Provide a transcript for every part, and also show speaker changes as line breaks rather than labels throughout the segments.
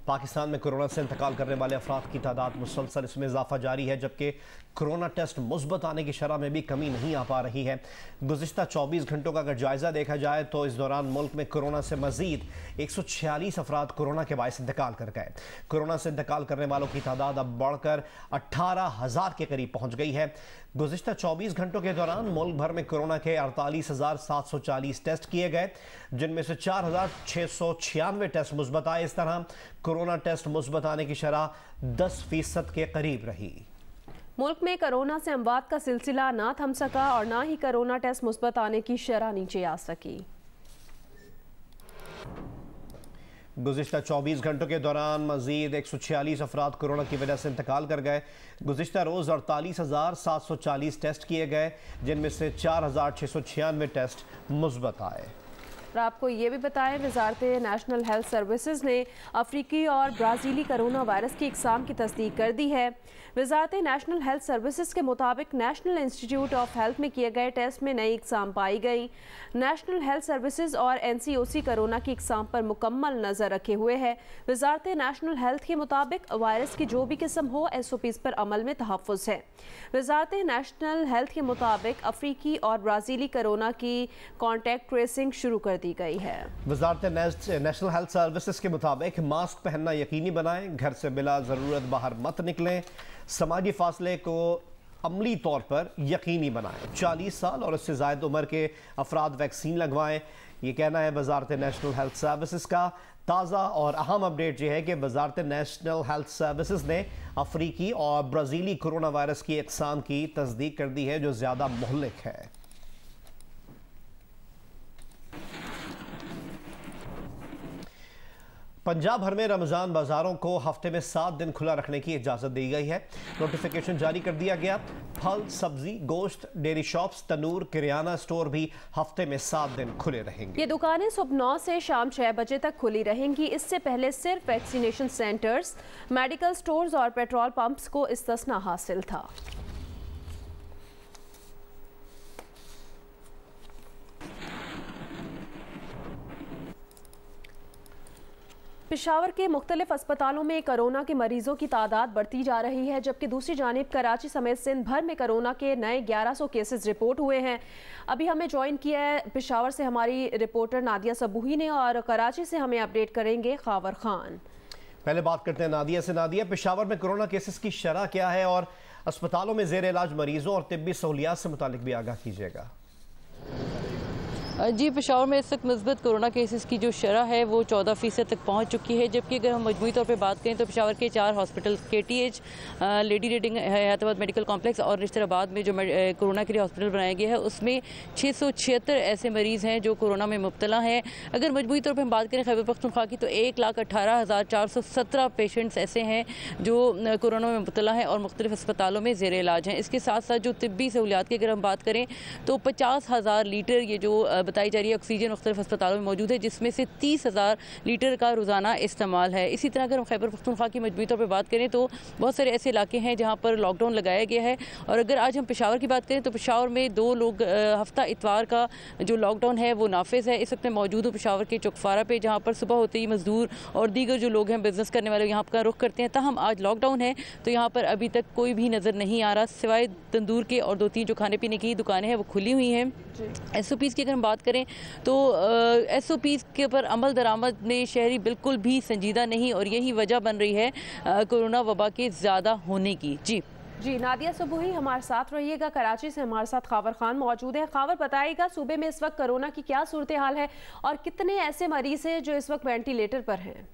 पाकिस्तान में कोरोना से इंतकाल करने वाले अफराद की तादाद मुसलसल इसमें इजाफा जारी है, जबकि कोरोना टेस्ट मुस्बत आने की शरह में भी कमी नहीं आ पा रही है। गुज़िश्ता 24 घंटों का अगर जायज़ा देखा जाए तो इस दौरान मुल्क में कोरोना से मजीद 146 अफराद कोरोना के बायस इंतकाल कर गए। कोरोना से इंतकाल करने वालों की तादाद अब बढ़कर 18,000 के करीब पहुँच गई है। गुज़िश्ता 24 घंटों के दौरान मुल्क भर में कोरोना के 48,740 टेस्ट किए गए, जिनमें से 4,696 टेस्ट मुस्बत आए। इस तरह कोरोना टेस्ट मुस्बत आने की शरह 10% के करीब रही।
मुल्क में कोरोना से अमवात का सिलसिला ना थम सका और ना ही कोरोना टेस्ट मुस्बत आने की शरह नीचे आ सकी।
गुज़िश्ता 24 घंटों के दौरान मजीद 146 अफराद कोरोना की वजह से इंतकाल कर गए। गुज़िश्ता रोज़ 48,740 टेस्ट किए गए, जिनमें से 4,696 टेस्ट मुस्बत आए।
और आपको ये भी बताएं, वजारत नेशनल हेल्थ सर्विसेज ने अफ्रीकी और ब्राज़ीली कोरोना वायरस की इकसाम की तस्दीक कर दी है। वजारत नेशनल हेल्थ सर्विसेज के मुताबिक नेशनल इंस्टीट्यूट ऑफ हेल्थ में किए गए टेस्ट में नई इकसाम पाई गई। नेशनल हेल्थ सर्विसेज और NCOC कोरोना की इकसाम पर मुकम्मल नज़र रखे हुए है। वजारत नेशनल हेल्थ के मुताबिक वायरस की जो भी किस्म हो SOPs पर अमल में तहफ़्फ़ुज़ है। वजारत नेशनल हेल्थ के मुताबिक अफ्रीकी और ब्राज़ीली कोरोना की कॉन्टैक्ट ट्रेसिंग शुरू कर दी गई है।
वजारत नेशनल हेल्थ सर्विसेज के मुताबिक मास्क पहनना यकीनी बनाएं, घर से बिला ज़रूरत बाहर मत निकलें, समाजी फासले को अमली तौर पर यकीनी बनाएं, 40 साल और उससे ज़ायद उम्र के अफराद वैक्सीन लगवाएं। ये कहना है वजारत नेशनल हेल्थ सर्विसेज का। ताज़ा और अहम अपडेट ये है कि वजारत नेशनल हेल्थ सर्विसेज ने अफ्रीकी और ब्राज़ीली कोरोना वायरस की इकसाम की तस्दीक कर दी है, जो ज़्यादा मुहल्लिक है। पंजाब भर में रमज़ान बाज़ारों को हफ्ते में 7 दिन खुला रखने की इजाज़त दी गई है। नोटिफिकेशन जारी कर दिया गया। फल, सब्जी, गोश्त, डेयरी शॉप्स, तनूर, किराना स्टोर भी हफ्ते में 7 दिन खुले रहेंगे।
ये दुकानें सुबह 9 से शाम 6 बजे तक खुली रहेंगी। इससे पहले सिर्फ वैक्सीनेशन सेंटर्स, मेडिकल स्टोर्स और पेट्रोल पंप्स को इस्तिस्ना हासिल था। पेशावर के मुख्तलिफ अस्पतालों में कोरोना के मरीजों की तादाद बढ़ती जा रही है, जबकि दूसरी जानिब कराची समेत सिंध भर में कोरोना के नए 1100 केसेस रिपोर्ट हुए हैं। अभी हमें ज्वाइन किया है पेशावर से हमारी रिपोर्टर नादिया सबूही ने, और कराची से हमें अपडेट करेंगे खावर खान।
पहले बात करते हैं नादिया से। नादिया, पेशावर में कोरोना केसेस की शरह क्या है और अस्पतालों में ज़ेर इलाज मरीजों और तिब्बी सहूलियात से मुतालिक भी आगाह कीजिएगा।
जी, पेशावर में इस वक्त मुस्बत कोरोना केसेस की जो शरह है वो 14% तक पहुंच चुकी है, जबकि अगर हम मजमूई तौर पे बात करें तो पेशावर के 4 hospital KTH, lady reading Hyderabad medical complex और रिश्तराबाद में जो कोरोना के लिए हॉस्पिटल बनाया गया है उसमें 676 ऐसे मरीज़ हैं जो कोरोना में मुब्तला हैं। अगर मजमूई तौर पर हम बात करें खैबर पख्तूनख्वा की तो 1,18,417 पेशेंट्स ऐसे हैं जो कोरोना में मुब्तला हैं और मुख्तलिफ अस्पतालों में ज़ेर इलाज हैं। इसके साथ साथ जो तिब्बी सहूलियात की अगर हम बात करें तो 50,000 लीटर ये जो बताई जा रही है ऑक्सीजन मुख्तलिफ अस्पतालों में मौजूद है, जिसमें से 30,000 लीटर का रोज़ाना इस्तेमाल है। इसी तरह अगर हम खैबर पख्तूनख्वा की मजबूती तौर पर बात करें तो बहुत सारे ऐसे इलाके हैं जहाँ पर लॉकडाउन लगाया गया है। और अगर आज हम पेशावर की बात करें तो पेशावर में 2 लोग हफ्ता इतवार का जो लॉकडाउन है वो नाफिज है। इस वक्त मैं मौजूद हूँ पेशावर के चौकफारा पे, जहाँ पर सुबह होते ही मजदूर और दीगर जो लोग हैं बिजनेस करने वाले यहाँ का रुख करते हैं। ताहम आज लॉकडाउन है तो यहाँ पर अभी तक कोई भी नज़र नहीं आ रहा, सिवाय तंदूर के और 2-3 जो खाने पीने की दुकानें हैं वो खुली हुई हैं। SOPs की अगर हम बात करें तो SOPs के ऊपर अमल दरामद में शहरी बिल्कुल भी संजीदा नहीं, और यही वजह बन रही है कोरोना वबा के ज़्यादा होने की। जी
नादिया सबूही हमारे साथ रहिएगा। कराची से हमारे साथ खावर खान मौजूद है। खावर, बताइएगा सूबे में इस वक्त कोरोना की क्या सूरत हाल है और कितने ऐसे मरीज हैं जो इस वक्त वेंटिलेटर पर हैं?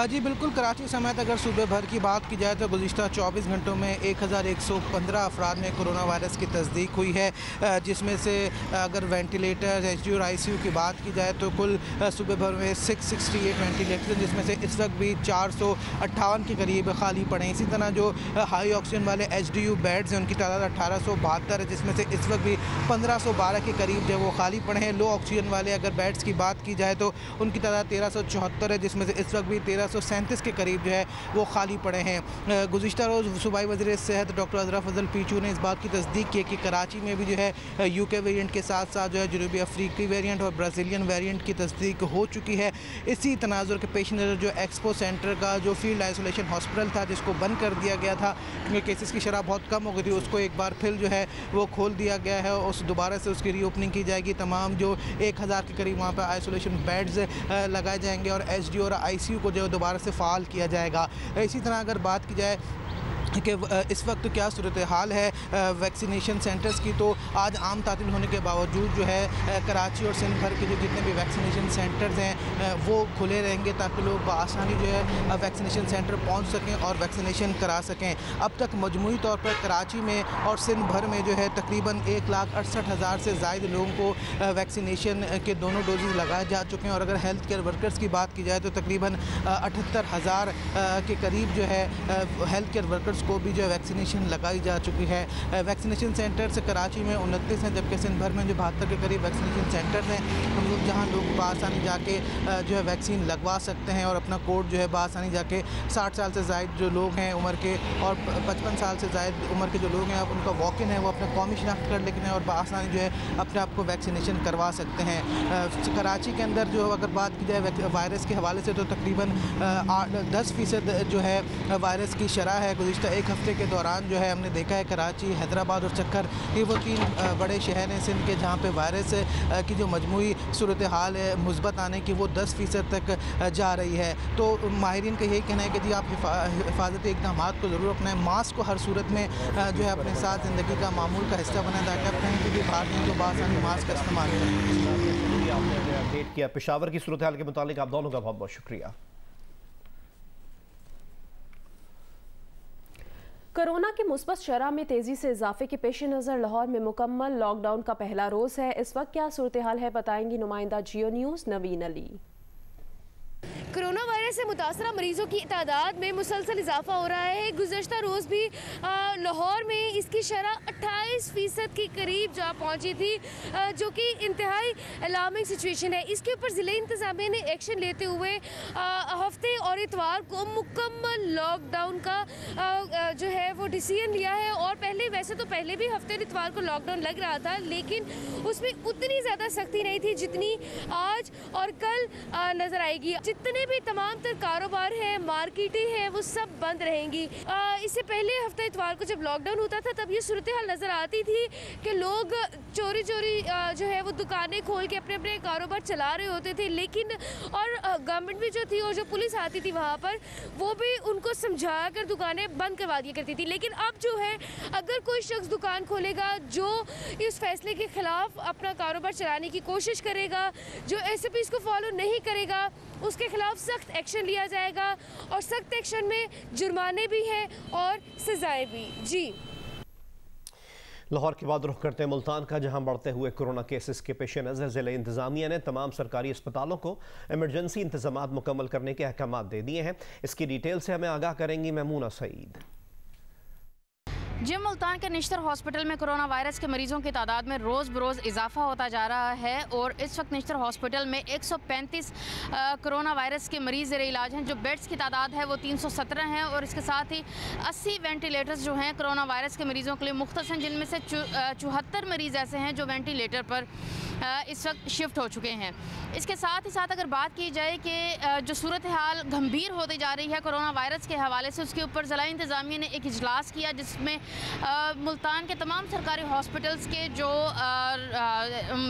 जी बिल्कुल, कराची समेत अगर सूबे भर की बात की जाए तो गुज़िश्ता 24 घंटों में 1,115 अफराद में कोरोना वायरस की तस्दीक हुई है, जिसमें से अगर वेंटिलेटर, HDU और ICU की बात की जाए तो कुल सूबे भर में 668 वेंटिलेटर, जिसमें से इस वक्त भी 458 के करीब खाली पड़े हैं। इसी तरह जो हाई ऑक्सीजन वाले HDU बेड्स हैं उनकी तादाद 1872 है, जिसमें से इस वक्त भी 1512 के करीब जो वो खाली पड़े हैं। लो ऑक्सीजन वाले अगर बेड्स की बात की जाए तो उनकी तादाद 1374 है, जिसमें से इस वक्त भी 1337 के करीब जो है वो खाली पड़े हैं। गुज़िश्ता रोज़ सूबाई वज़ीर सेहत डॉक्टर अज़रा फजल पीचू ने इस बात की तस्दीक की कि कराची में भी जो है यूके वेरिएंट के साथ साथ जो है जनूबी अफ्रीकी वेरिएंट और ब्राज़ीलियन वेरिएंट की तस्दीक हो चुकी है। इसी तनाजुर के पेश नज़र जो एक्सपो सेंटर का जो फील्ड आइसोलेशन हॉस्पिटल था जिसको बंद कर दिया गया था क्योंकि केसेस की शरह बहुत कम हो गई थी, उसको एक बार फिर जो है वो खोल दिया गया है और दोबारा से उसकी रीओपनिंग की जाएगी। तमाम जो 1000 के करीब वहाँ पर आइसोलेशन बेड्स लगाए जाएंगे और एचडी और आईसीयू को जो है दोबारा से फ़ाल किया जाएगा। इसी तरह अगर बात की जाए कि इस वक्त क्या सूरत हाल है वैक्सीनेशन सेंटर्स की, तो आज आम तातील होने के बावजूद जो है कराची और सिंध भर के जो जितने भी वैक्सीनेशन सेंटर्स हैं वो खुले रहेंगे ताकि लोग बआसानी जो है वैक्सीनेशन सेंटर पहुंच सकें और वैक्सीनेशन करा सकें। अब तक मजमूई तौर पर कराची में और सिंध भर में जो है तकरीबन 1,68,000 से ज़ायद लोगों को वैक्सीनेशन के दोनों डोजेज़ लगाए जा चुके हैं और अगर हेल्थ केयर वर्कर्स की बात की जाए तो तकरीबन 78,000 के करीब जो है हेल्थ केयर वर्कर्स को भी जो है वैक्सीनेशन लगाई जा चुकी है। वैक्सीनेशन सेंटर्स कराची में 29 हैं जबकि सिंध भर में जो 72 के करीब वैक्सीनेशन सेंटर्स हैं जहां लोग बआसानी जाके जो है वैक्सीन लगवा सकते हैं और अपना कोड जो है बआसानी जाके 60 साल से ज़ायद जो लोग हैं उम्र के और 55 साल से ज़ायद उम्र के जो लोग हैं अब उनका वॉक इन है वो अपना कौमी शनाख्त कार्ड लेकर और बआसानी जो है अपने आप को वैक्सीनेशन करवा सकते हैं। कराची के अंदर जो अगर बात की जाए वायरस के हवाले से तो तकरीबन 10% जो है वायरस की शरह है। गुज़िश्ता एक हफ्ते के दौरान जो है हमने देखा है कराची, हैदराबाद और चक्कर ये वो 3 बड़े शहर हैं सिंध के जहाँ पे वायरस की जो मजमूई सूरत हाल है मुस्बत आने की वो 10% तक जा रही है। तो माहिरीन का यही कहना है कि जी आप हिफाजती इक़दाम को ज़रूर अपनाएं, मास्क को हर सूरत में जो है अपने साथ ज़िंदगी का मामूल का हिस्सा बनाएं ताकि आप कहीं भी बाहर नहीं तो बासानी मास्क का इस्तेमाल करें।
आपने अपडेट किया पेशावर की सूरत हाल के मुतालिक, आप दोनों का बहुत बहुत शुक्रिया।
कोरोना की मुस्बत शरह में तेजी से इजाफे के पेश नज़र लाहौर में मुकम्मल लॉकडाउन का पहला रोज़ है। इस वक्त क्या सूरत हाल है बताएंगी नुमाइंदा जियो न्यूज़ नवीन अली।
कोरोना वायरस से मुतासरा मरीजों की तादाद में मुसलसल इजाफा हो रहा है। गुज़श्ता रोज़ भी लाहौर में इसकी शरह 28% के करीब जा पहुंची थी जो कि इंतहाई अलार्मिंग सिचुएशन है। इसके ऊपर ज़िले इंतज़ामिया ने एक्शन लेते हुए हफ्ते और इतवार को मुकम्मल लॉकडाउन का जो है वो डिसीजन लिया है। और वैसे तो पहले भी हफ्ते और इतवार को लॉकडाउन लग रहा था लेकिन उसमें उतनी ज़्यादा सख्ती नहीं थी जितनी आज और कल नज़र आएगी। जितने भी तमाम तर कारोबार हैं, मार्केटें हैं, वो सब बंद रहेंगी। इससे पहले हफ्ते इतवार को जब लॉकडाउन होता था तब ये सूरत हाल नज़र आती थी कि लोग चोरी जो है वो दुकानें खोल के अपने अपने कारोबार चला रहे होते थे, लेकिन और गवर्नमेंट भी जो थी और जो पुलिस आती थी वहाँ पर वो भी उनको समझा कर दुकानें बंद करवा दिया करती थी। लेकिन अब जो है अगर कोई शख्स दुकान खोलेगा जो इस फैसले के ख़िलाफ़ अपना कारोबार चलाने की कोशिश करेगा, जो SOPs को फॉलो नहीं करेगा, उसके खिलाफ सख्त एक्शन लिया जाएगा और सख्त एक्शन में जुर्माने भी हैं और सजाएं भी। जी
लाहौर के बाद रुख करते हैं मुल्तान का, जहां बढ़ते हुए कोरोना केसेस के पेश नज़र ज़िला इंतज़ामिया ने तमाम सरकारी अस्पतालों को इमरजेंसी इंतजामात मुकम्मल करने के अहकाम दे दिए हैं। इसकी डिटेल से हमें आगाह करेंगी मैमूना सईद।
जी मुल्तान के निश्तर हॉस्पिटल में कोरोना वायरस के मरीजों की तादाद में रोज़ बरोज़ इजाफा होता जा रहा है और इस वक्त निश्तर हॉस्पिटल में 135 कोरोना वायरस के मरीज़ ज़ेरे इलाज हैं। जो बेड्स की तादाद है वो 317 हैं और इसके साथ ही 80 वेंटिलेटर्स जो हैं कोरोना वायरस के मरीज़ों के लिए मुख्तस हैं, जिनमें से 74 मरीज़ ऐसे हैं जो वेंटिलेटर पर इस वक्त शिफ्ट हो चुके हैं। इसके साथ ही साथ अगर बात की जाए कि जो सूरत हाल गंभीर होती जा रही है कोरोना वायरस के हवाले से, उसके ऊपर ज़िला इंतज़ामिया ने एक इजलास किया जिसमें मुल्तान के तमाम सरकारी हॉस्पिटल्स के जो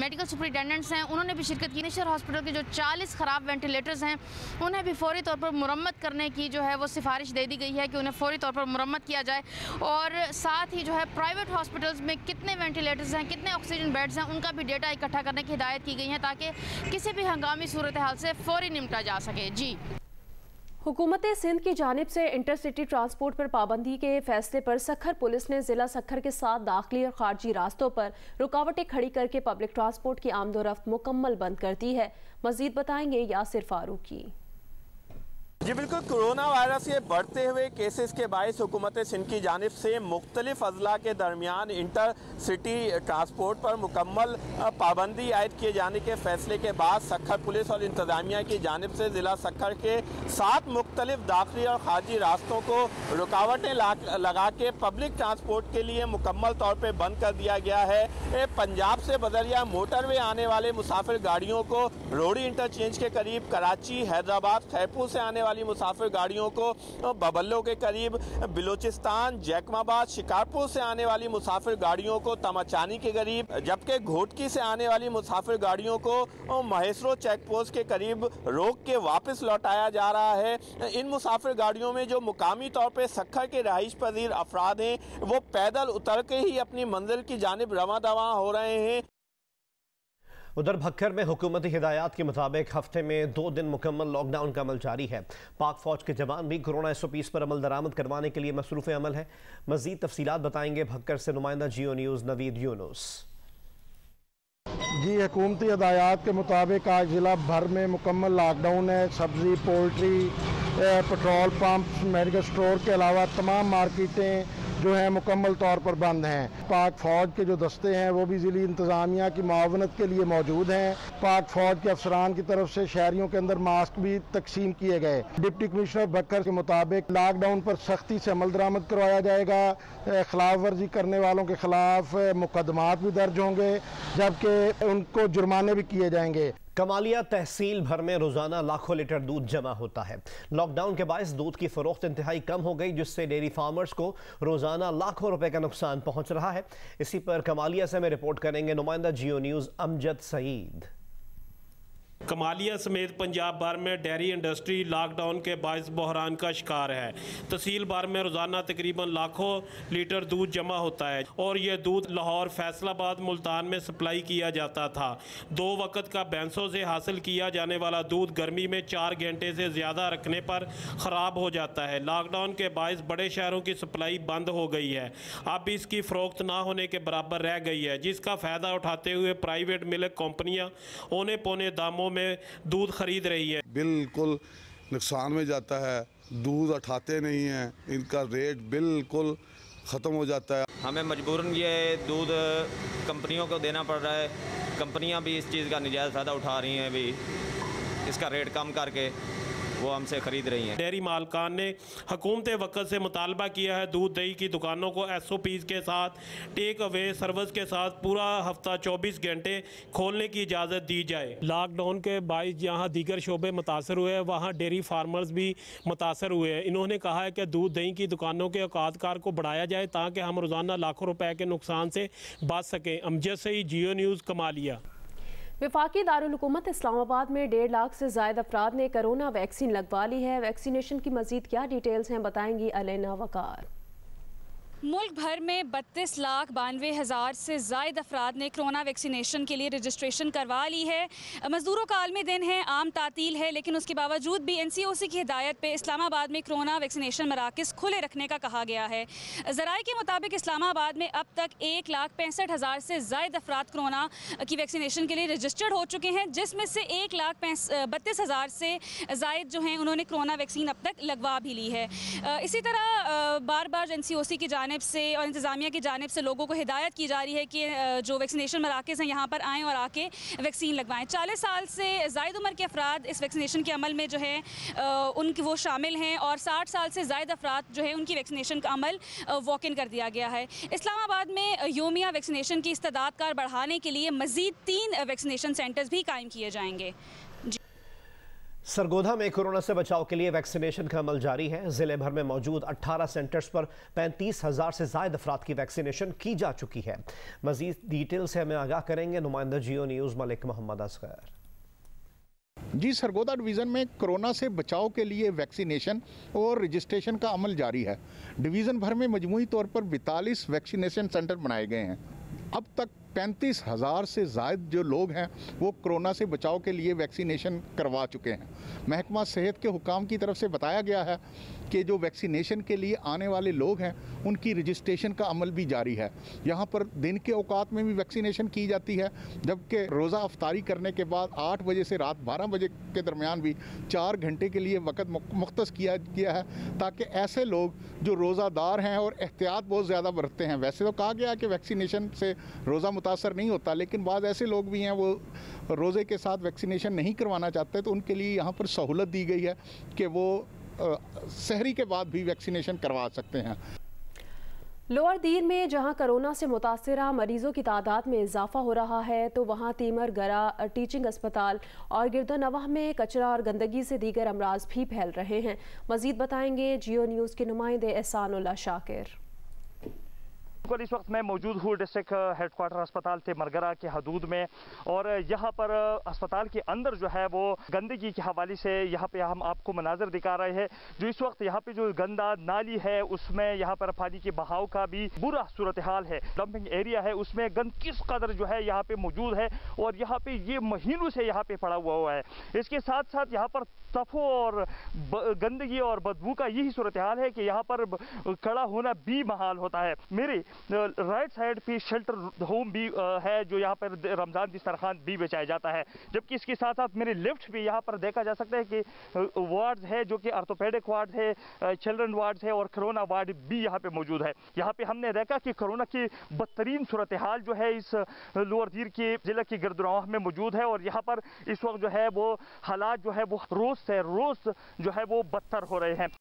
मेडिकल सुपरिटेंडेंट्स हैं उन्होंने भी शिरकत की। निश्तर हॉस्पिटल के जो 40 ख़राब वेंटिलेटर्स हैं उन्हें भी फौरी तौर पर मुरम्मत करने की जो है वो सिफारिश दे दी गई है कि उन्हें फौरी तौर पर मुरम्मत किया जाए। और साथ ही जो है प्राइवेट हॉस्पिटल्स में कितने वेंटिलेटर्स हैं, कितने ऑक्सीजन बेड्स हैं, उनका भी डेटा इकट्ठा करने की हिदायत की गई है ताकि किसी भी हंगामी सूरत हाल से फौरी निपटा जा सके। जी
हुकूमत सिंध की जानिब से इंटरसिटी ट्रांसपोर्ट पर पाबंदी के फैसले पर सखर पुलिस ने ज़िला सखर के साथ दाखिली और खारजी रास्तों पर रुकावटें खड़ी करके पब्लिक ट्रांसपोर्ट की आमदोरफ्त मुकम्मल बंद कर दी है। मज़ीद बताएंगे यासिर फारूकी।
जी बिल्कुल, कोरोना वायरस के बढ़ते हुए केसेस के बायस हुकूमत सिंध की जानिब से मुख्तलिफ अजला के दरमियान इंटर सिटी ट्रांसपोर्ट पर मुकम्मल पाबंदी आयद किए जाने के फैसले के बाद सक्खर पुलिस और इंतजामिया की जानिब से ज़िला सक्खर के 7 मुख्तलिफ दाखिली और खारजी रास्तों को रुकावटें लगा के पब्लिक ट्रांसपोर्ट के लिए मुकम्मल तौर पर बंद कर दिया गया है। पंजाब से बदरिया मोटरवे आने वाले मुसाफिर गाड़ियों को रोडी इंटरचेंज के करीब, कराची, हैदराबाद, खैरपुर से आने वाली मुसाफिर गाड़ियों को बबल्लो के करीब, बिलोचिस्तान, जैकमाबाद, शिकारपुर से आने वाली मुसाफिर गाड़ियों को तमाचानी के करीब, जबकि घोटकी से आने वाली मुसाफिर गाड़ियों को महेसरो चेक पोस्ट के करीब रोक के वापस लौटाया जा रहा है। इन मुसाफिर गाड़ियों में जो मुकामी तौर पर सक्खर के रहाइश पजीर अफराद हैं वो पैदल उतर के ही अपनी मंजिल की जानिब रवां दवां हो रहे हैं।
उधर भक्कर में हुकूमती हिदायत के मुताबिक हफ्ते में 2 दिन मुकम्मल लॉकडाउन का अमल जारी है। पाक फौज के जवान भी कोरोना SOPs पर अमल दरामद करवाने के लिए मसरूफ़ अमल है। मज़ीद तफसीलात बताएंगे भक्कर से नुमाइंदा जियो न्यूज़ नवीद यूनुस।
जी, हुकूमती हिदायत के मुताबिक आज ज़िला भर में मुकम्मल लॉकडाउन है। सब्ज़ी, poultry, petrol pump, medical store के अलावा तमाम मार्केटें जो हैं मुकम्मल तौर पर बंद हैं। पाक फ़ौज के जो दस्ते हैं वो भी ज़िली इंतज़ामिया की मुआवनत के लिए मौजूद हैं। पाक फ़ौज के अफसरान की तरफ से शहरियों के अंदर मास्क भी तकसीम किए गए। डिप्टी कमिश्नर भक्कर के मुताबिक लॉकडाउन पर सख्ती से अमल दरामद करवाया जाएगा। खिलाफ वर्जी करने वालों के खिलाफ मुकदमात भी दर्ज होंगे, जबकि उनको जुर्माने भी किए जाएंगे।
कमालिया तहसील भर में रोजाना लाखों लीटर दूध जमा होता है। लॉकडाउन के बायस दूध की फरोख्त इंतहाई कम हो गई, जिससे डेयरी फार्मर्स को रोजाना लाखों रुपए का नुकसान पहुंच रहा है। इसी पर कमालिया से हमें रिपोर्ट करेंगे नुमाइंदा जियो न्यूज़ अमजद सईद।
कमालिया समेत पंजाब भर में डेयरी इंडस्ट्री लॉकडाउन के बायस बहरान का शिकार है। तहसील भर में रोज़ाना तकरीबन लाखों लीटर दूध जमा होता है और ये दूध लाहौर, फैसलाबाद, मुल्तान में सप्लाई किया जाता था। 2 वक्त का बैंसों से हासिल किया जाने वाला दूध गर्मी में 4 घंटे से ज़्यादा रखने पर ख़राब हो जाता है। लॉकडाउन के बायस बड़े शहरों की सप्लाई बंद हो गई है, अब इसकी फ़रोख्त ना होने के बराबर रह गई है, जिसका फ़ायदा उठाते हुए प्राइवेट मिल्क कंपनियाँ औने पौने दामों में दूध खरीद रही है।
बिल्कुल नुकसान में जाता है, दूध उठाते नहीं हैं, इनका रेट बिल्कुल ख़त्म हो जाता है।
हमें मजबूरन ये दूध कंपनियों को देना पड़ रहा है। कंपनियां भी इस चीज़ का नजायज़ फ़ायदा उठा रही हैं, भी इसका रेट कम करके वो हमसे ख़रीद रही हैं।
डेयरी मालकान ने हुकूमत वक्त से मुतालबा किया है दूध दही की दुकानों को SOPs के साथ टेक अवे सर्विस के साथ पूरा हफ्ता 24 घंटे खोलने की इजाज़त दी जाए। लॉकडाउन के बायस जहाँ दीगर शोबे मुतासर हुए हैं, वहाँ डेयरी फार्मर्स भी मुतासर हुए हैं। इन्होंने कहा है कि दूध दही की दुकानों के औकातकार को बढ़ाया जाए ताकि हम रोज़ाना लाखों रुपए के नुकसान से बच सकें। अमजद सईद, जियो न्यूज़, कमालिया।
वफाकी दारुल हुकूमत इस्लामाबाद में 1.5 लाख से ज़ायद अफराद ने कोरोना वैक्सीन लगवा ली है। वैक्सीनेशन की मज़ीद क्या डिटेल्स हैं, बताएंगी अलेना वकार।
मुल्क भर में 32,92,000 से ज़ायद अफराद ने कोरोना वैक्सीनेशन के लिए रजिस्ट्रेशन करवा ली है। मज़दूरों का आलमी दिन है, आम तातील है, लेकिन उसके बावजूद भी NCOC की हिदायत पे इस्लामाबाद में कोरोना वैक्सीनेशन मराकज़ खुले रखने का कहा गया है। ज़राए के मुताबिक इस्लामाबाद में अब तक 1,65,000 से ज़ायद अफराद कोरोना की वैक्सीनेशन के लिए रजिस्टर्ड हो चुके हैं, जिसमें से 1,32,000 से ज़ायद जो हैं उन्होंने कोरोना वैक्सीन अब तक लगवा भी ली है। इसी तरह बार बार NCOC की जानिब से और इंतज़ामिया की जानिब से लोगों को हिदायत की जा रही है कि जो वैक्सीनेशन मराकज़ हैं यहाँ पर आएँ और आके वैक्सीन लगवाएं। 40 साल से ज़ायद उम्र के अफराद इस वैक्सीनेशन के अमल में जो है उनकी वो शामिल हैं और 60 साल से ज़ायद अफराद जो है उनकी वैक्सीनेशन का अमल वॉक इन कर दिया गया है। इस्लामाबाद में योमिया वैक्सीनेशन की इस्तेदाद कार बढ़ाने के लिए मज़ीद 3 वैक्सीनेशन सेंटर्स भी कायम किए जाएंगे।
सरगोधा में कोरोना से बचाव के लिए वैक्सीनेशन का अमल जारी है। जिले भर में मौजूद 18 सेंटर्स पर 35,000 से ज़ायद अफराद की वैक्सीनेशन की जा चुकी है। मजीद डिटेल से हमें आगाह करेंगे नुमाइंदा जियो न्यूज़ मलिक मोहम्मद असगर।
जी, सरगोधा डिवीज़न में कोरोना से बचाव के लिए वैक्सीनेशन और रजिस्ट्रेशन का अमल जारी है। डिवीज़न भर में मजमूई तौर पर 42 वैक्सीनेशन सेंटर बनाए गए हैं। अब तक 35,000 से ज़ायद जो लोग हैं वो कोरोना से बचाव के लिए वैक्सीनेशन करवा चुके हैं। महकमा सेहत के हुकाम की तरफ से बताया गया है कि जो वैक्सीनेशन के लिए आने वाले लोग हैं उनकी रजिस्ट्रेशन का अमल भी जारी है। यहाँ पर दिन के औकात में भी वैक्सीनेशन की जाती है, जबकि रोज़ा अफ्तारी करने के बाद 8 बजे से रात 12 बजे के दरमियान भी 4 घंटे के लिए वक़्त मुख्तस किया गया है, ताकि ऐसे लोग जो रोज़ादार हैं और एहतियात बहुत ज़्यादा बरतते हैं। वैसे तो कहा गया कि वैक्सीनेशन से रोज़ा मुतासर नहीं होता, लेकिन बाद ऐसे लोग भी हैं वो रोज़े के साथ वैक्सीनेशन नहीं करवाना चाहते, तो उनके लिए यहाँ पर सहूलत दी गई है कि वो सहरी के बाद भी वैक्सीनेशन करवा सकते हैं।
लोअर दीर में जहां कोरोना से मुतासरा मरीजों की तादाद में इजाफा हो रहा है, तो वहां तीमर गरा टीचिंग अस्पताल और गिरदोनवाह में कचरा और गंदगी से दीगर अमराज भी फैल रहे हैं। मजीद बताएंगे जियो न्यूज़ के नुमाइंदे एहसानुल्लाह शाकिर।
इस वक्त मैं मौजूद हूँ डिस्ट्रिक्ट हेडक्वार्टर अस्पताल तेमरगरा के हदूद में, और यहाँ पर अस्पताल के अंदर जो है वो गंदगी के हवाले से यहाँ पे हम आपको मनाजर दिखा रहे हैं। जो इस वक्त यहाँ पे जो गंदा नाली है उसमें यहाँ पर पानी के बहाव का भी बुरा सूरत हाल है। डंपिंग एरिया है उसमें गंद किस कदर जो है यहाँ पे मौजूद है, और यहाँ पे ये महीनों से यहाँ पे पड़ा हुआ है। इसके साथ साथ यहाँ पर तफो और गंदगी और बदबू का यही सूरत हाल है कि यहाँ पर खड़ा होना भी महाल होता है। मेरे राइट साइड पे शेल्टर होम भी है, जो यहाँ पर रमज़ान दस्तरखान भी बेचाया जाता है, जबकि इसके साथ साथ मेरे लेफ्ट भी यहाँ पर देखा जा सकता है कि वार्ड्स है जो कि ऑर्थोपेडिक वार्ड है, चिल्ड्रन वार्ड्स है और कोरोना वार्ड भी यहाँ पे मौजूद है। यहाँ पे हमने देखा कि कोरोना की बदतरीन सूरत हाल जो है इस लोअर दीर के जिला की गिरदोनवाह में मौजूद है, और यहाँ पर इस वक्त जो है वो हालात जो है वो रोज़ से रोज़ जो है वो बदतर हो रहे हैं।